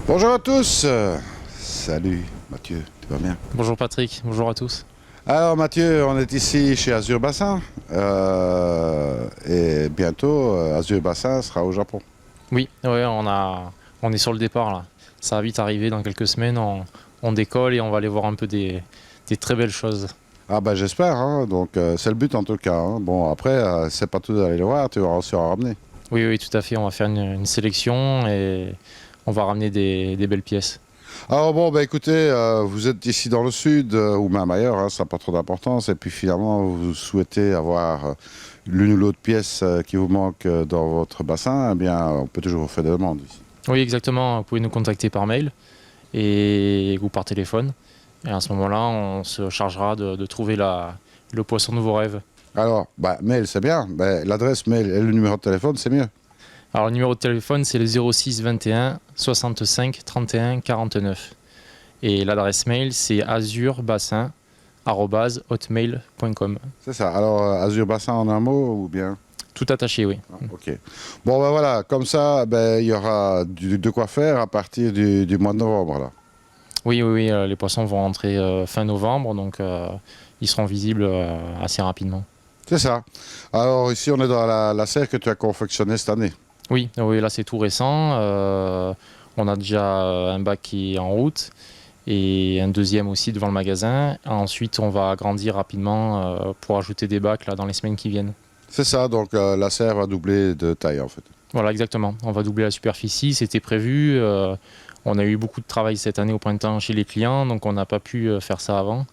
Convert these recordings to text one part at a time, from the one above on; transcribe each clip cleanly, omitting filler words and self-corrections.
Bonjour à tous. Salut Mathieu, tu vas bien? Bonjour Patrick, bonjour à tous. Alors Mathieu, on est ici chez Azur Bassin et bientôt Azur Bassin sera au Japon. Oui, ouais, on est sur le départ là. Ça va vite arriver dans quelques semaines. On décolle et on va aller voir un peu des très belles choses. Ah bah j'espère, hein. Donc c'est le but en tout cas, hein. Bon après, c'est pas tout d'aller le voir, tu vas aussi en ramener. Oui, oui, tout à fait. On va faire une sélection et on va ramener des belles pièces. Alors bon, bah écoutez, vous êtes ici dans le sud ou même ailleurs, hein, ça n'a pas trop d'importance. Et puis finalement, vous souhaitez avoir l'une ou l'autre pièce qui vous manque dans votre bassin, eh bien on peut toujours vous faire des demandes ici. Oui, exactement. Vous pouvez nous contacter par mail ou par téléphone. Et à ce moment-là, on se chargera de trouver le poisson de vos rêves. Alors, bah, mail, c'est bien. Bah, l'adresse mail et le numéro de téléphone, c'est mieux. Alors, le numéro de téléphone, c'est le 06 21 65 31 49. Et l'adresse mail, c'est azurbassin@hotmail.com. C'est ça. Alors, Azur Bassin en un mot ou bien? Tout attaché, oui. Ah, ok. Bon, ben voilà, comme ça, ben, il y aura de quoi faire à partir du mois de novembre, là. Oui, oui, oui, les poissons vont rentrer fin novembre, donc ils seront visibles assez rapidement. C'est ça. Alors, ici, on est dans la serre que tu as confectionnée cette année. Oui, oui, là c'est tout récent. On a déjà un bac qui est en route et un deuxième aussi devant le magasin. Ensuite, on va agrandir rapidement pour ajouter des bacs là, dans les semaines qui viennent. C'est ça, donc la serre va doubler de taille, en fait. Voilà, exactement. On va doubler la superficie, c'était prévu. On a eu beaucoup de travail cette année au printemps chez les clients, donc on n'a pas pu faire ça avant.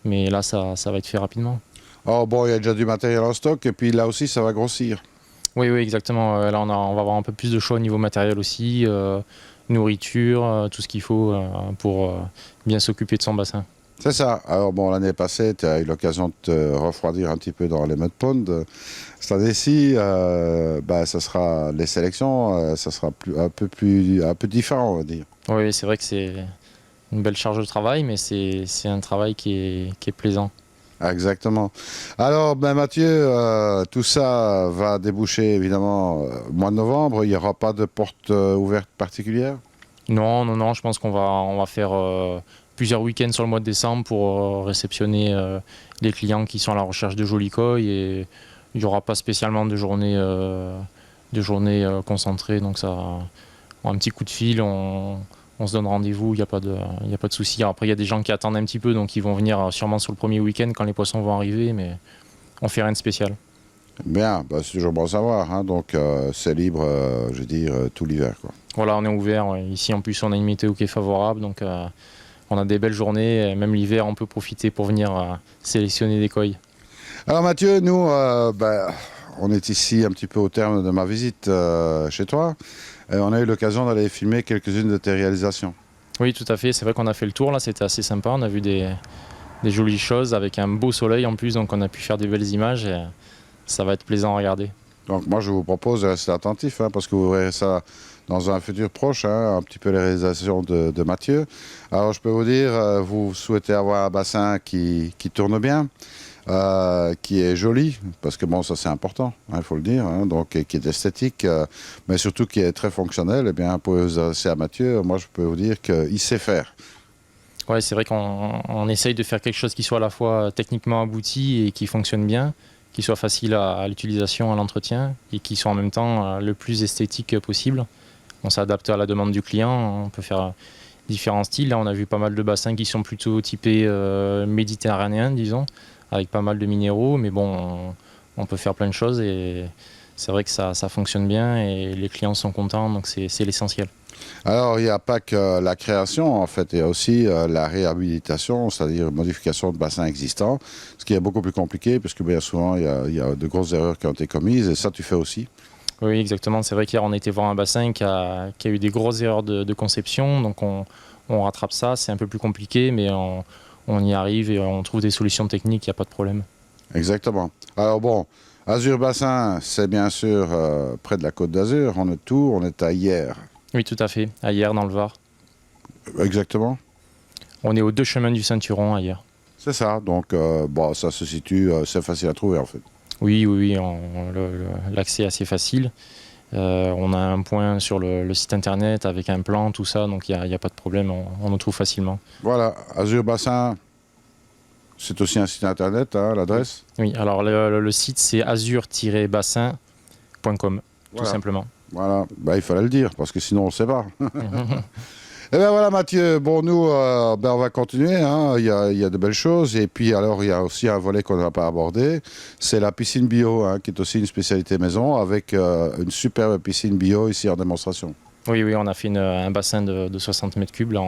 Mais là, ça va être fait rapidement. Oh, bon, il y a déjà du matériel en stock, et puis là aussi, ça va grossir. Oui, oui, exactement. Là, on va avoir un peu plus de choix au niveau matériel aussi, nourriture, tout ce qu'il faut pour bien s'occuper de son bassin. C'est ça. Alors bon, l'année passée, tu as eu l'occasion de te refroidir un petit peu dans les mud ponds. Cette année-ci, bah, ça sera les sélections, ça sera un peu différent, on va dire. Oui, c'est vrai que c'est une belle charge de travail, mais c'est un travail qui est plaisant. Exactement. Alors, ben Mathieu, tout ça va déboucher évidemment au mois de novembre. Il n'y aura pas de porte ouverte particulière? Non, non, non, je pense qu'on va faire plusieurs week-ends sur le mois de décembre pour réceptionner les clients qui sont à la recherche de jolis koi et il n'y aura pas spécialement de journée concentrée, donc ça, un petit coup de fil, on se donne rendez-vous, il y a pas de souci. Après, il y a des gens qui attendent un petit peu, donc ils vont venir sûrement sur le premier week-end quand les poissons vont arriver, mais on fait rien de spécial. Bien, bah, c'est toujours bon à savoir, hein. Donc, c'est libre, je veux dire, tout l'hiver, quoi. Voilà, on est ouvert. Ouais. Ici, en plus, on a une météo qui est favorable, donc on a des belles journées. Et même l'hiver, on peut profiter pour venir sélectionner des koi. Alors Mathieu, nous, ben, on est ici un petit peu au terme de ma visite chez toi. Et on a eu l'occasion d'aller filmer quelques-unes de tes réalisations. Oui, tout à fait. C'est vrai qu'on a fait le tour là, c'était assez sympa. On a vu des jolies choses avec un beau soleil en plus, donc on a pu faire des belles images et ça va être plaisant à regarder. Donc moi, je vous propose de rester attentif, hein, parce que vous verrez ça dans un futur proche, hein, un petit peu les réalisations de Mathieu. Alors je peux vous dire, vous souhaitez avoir un bassin qui tourne bien, qui est joli, parce que bon, ça c'est important, hein, il faut le dire, hein, donc et qui est esthétique, mais surtout qui est très fonctionnel. Eh bien, pour vous adresser à Mathieu, moi je peux vous dire qu'il sait faire. Ouais, c'est vrai qu'on essaye de faire quelque chose qui soit à la fois techniquement abouti et qui fonctionne bien, qui soit facile à l'utilisation, à l'entretien et qui soit en même temps le plus esthétique possible. On s'adapte à la demande du client, on peut faire différents styles. Là, on a vu pas mal de bassins qui sont plutôt typés méditerranéens, disons, avec pas mal de minéraux, mais bon, on peut faire plein de choses et c'est vrai que ça fonctionne bien et les clients sont contents, donc c'est l'essentiel. Alors, il n'y a pas que la création, en fait, il y a aussi la réhabilitation, c'est-à-dire modification de bassins existants, ce qui est beaucoup plus compliqué, parce que bien souvent, il y a de grosses erreurs qui ont été commises, et ça, tu fais aussi. Oui, exactement. C'est vrai qu'hier, on était voir un bassin qui a eu des grosses erreurs de conception, donc on rattrape ça. C'est un peu plus compliqué, mais on y arrive et on trouve des solutions techniques, il n'y a pas de problème. Exactement. Alors bon, Azur Bassin, c'est bien sûr près de la Côte d'Azur, on est tout, on est à Hyères. Oui, tout à fait. À Hyères, dans le Var. Exactement. On est aux 2 chemins du Ceinturon, à Hyères. C'est ça, donc bon, ça se situe, c'est facile à trouver en fait. Oui, oui, oui. L'accès est assez facile. On a un point sur le site internet avec un plan, tout ça, donc il n'y a pas de problème, on nous trouve facilement. Voilà, Azur Bassin, c'est aussi un site internet, hein, l'adresse. Oui, alors le site c'est azur-bassin.com, tout simplement. Voilà, bah, il fallait le dire, parce que sinon on ne le sait pas. Et bien voilà Mathieu, bon nous on va continuer, hein. Il y a de belles choses et puis alors il y a aussi un volet qu'on n'a pas abordé, c'est la piscine bio, hein, qui est aussi une spécialité maison avec une superbe piscine bio ici en démonstration. Oui, on a fait un bassin de 60 mètres cubes, là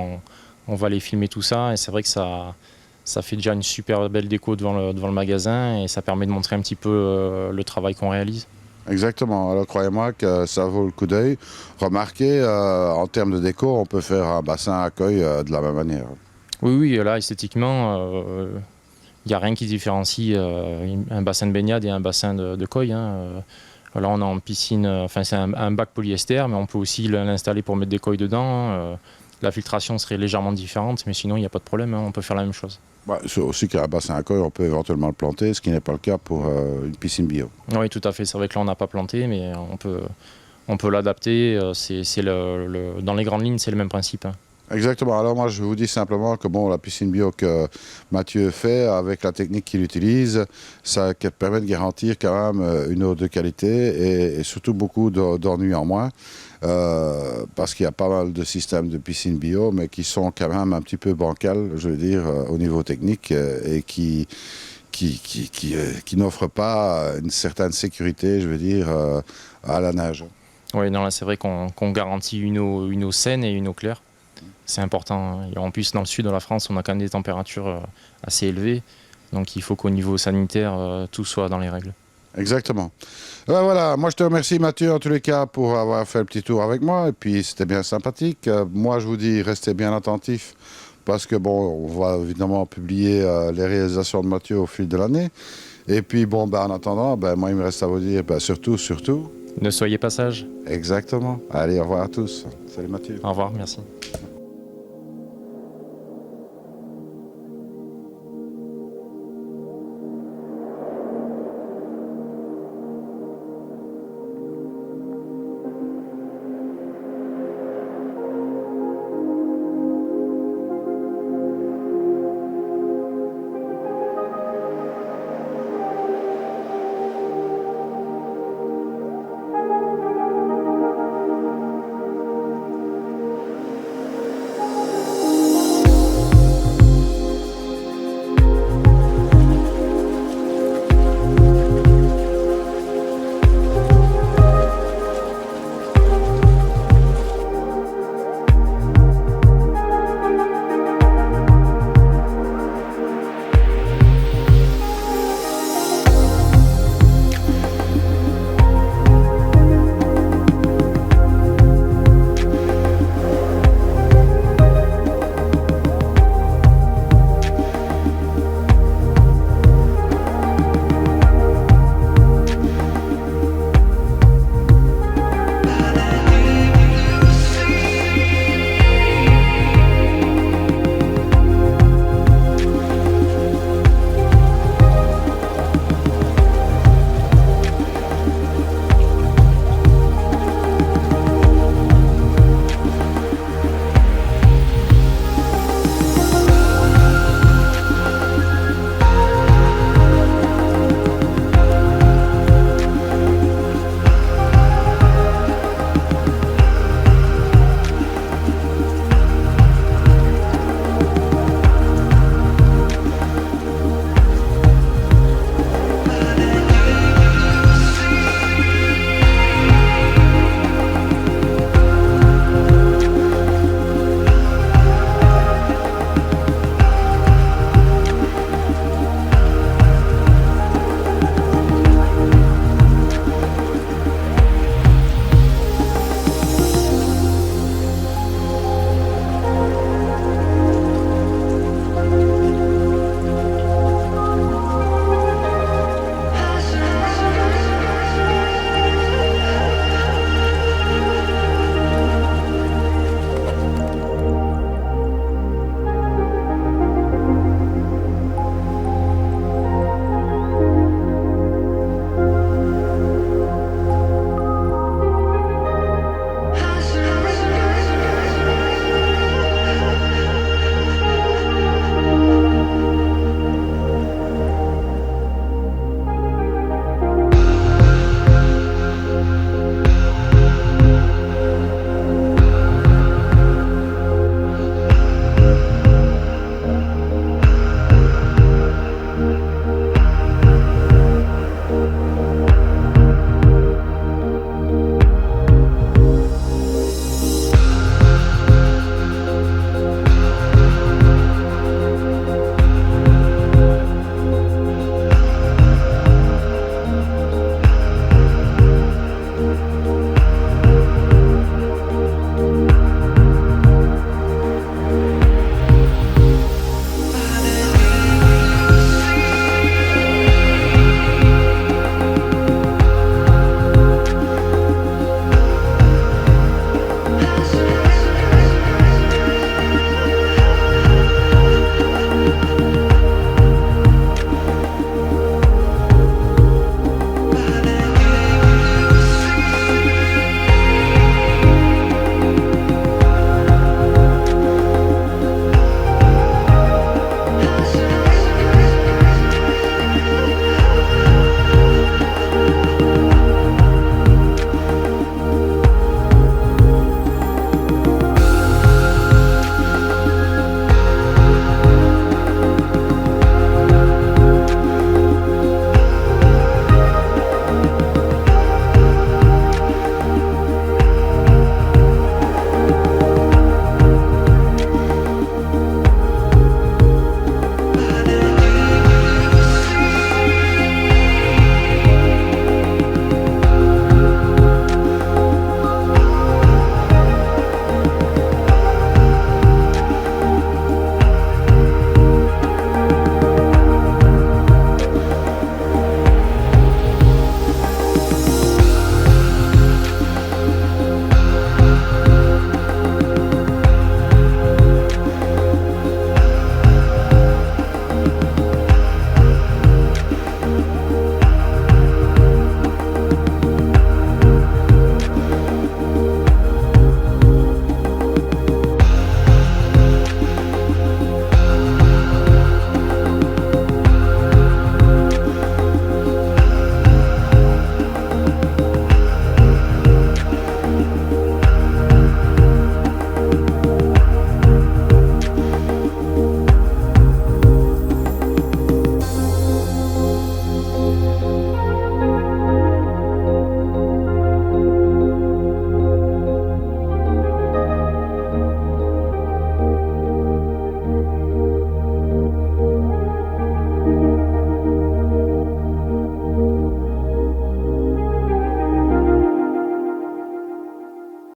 on va aller filmer tout ça et c'est vrai que ça fait déjà une super belle déco devant le magasin et ça permet de montrer un petit peu le travail qu'on réalise. Exactement, alors croyez-moi que ça vaut le coup d'œil. Remarquez, en termes de déco, on peut faire un bassin accueil de la même manière. Oui, là esthétiquement, il n'y a rien qui différencie un bassin de baignade et un bassin de koi. Hein. Là on est en piscine, enfin c'est un bac polyester, mais on peut aussi l'installer pour mettre des koi dedans. La filtration serait légèrement différente, mais sinon il n'y a pas de problème, hein, on peut faire la même chose. Bah, c'est aussi qu'un bassin accueil, on peut éventuellement le planter, ce qui n'est pas le cas pour une piscine bio. Oui, tout à fait. C'est vrai que là, on n'a pas planté, mais on peut l'adapter. Dans les grandes lignes, c'est le même principe. Hein. Exactement. Alors moi, je vous dis simplement que bon, la piscine bio que Mathieu fait, avec la technique qu'il utilise, ça permet de garantir quand même une eau de qualité et surtout beaucoup d'ennuis en moins. Parce qu'il y a pas mal de systèmes de piscine bio, mais qui sont quand même un petit peu bancals, je veux dire, au niveau technique, et qui n'offrent pas une certaine sécurité, je veux dire, à la nage. Oui, non, là, c'est vrai qu'on garantit une eau saine et une eau claire. C'est important. Et en plus, dans le sud de la France, on a quand même des températures assez élevées. Donc, il faut qu'au niveau sanitaire, tout soit dans les règles. Exactement. Voilà, moi je te remercie Mathieu en tous les cas pour avoir fait le petit tour avec moi et puis c'était bien sympathique. Moi je vous dis restez bien attentifs parce que bon, on va évidemment publier les réalisations de Mathieu au fil de l'année. Et puis bon, en attendant, moi il me reste à vous dire surtout. Ne soyez pas sages. Exactement. Allez, au revoir à tous. Salut Mathieu. Au revoir, merci.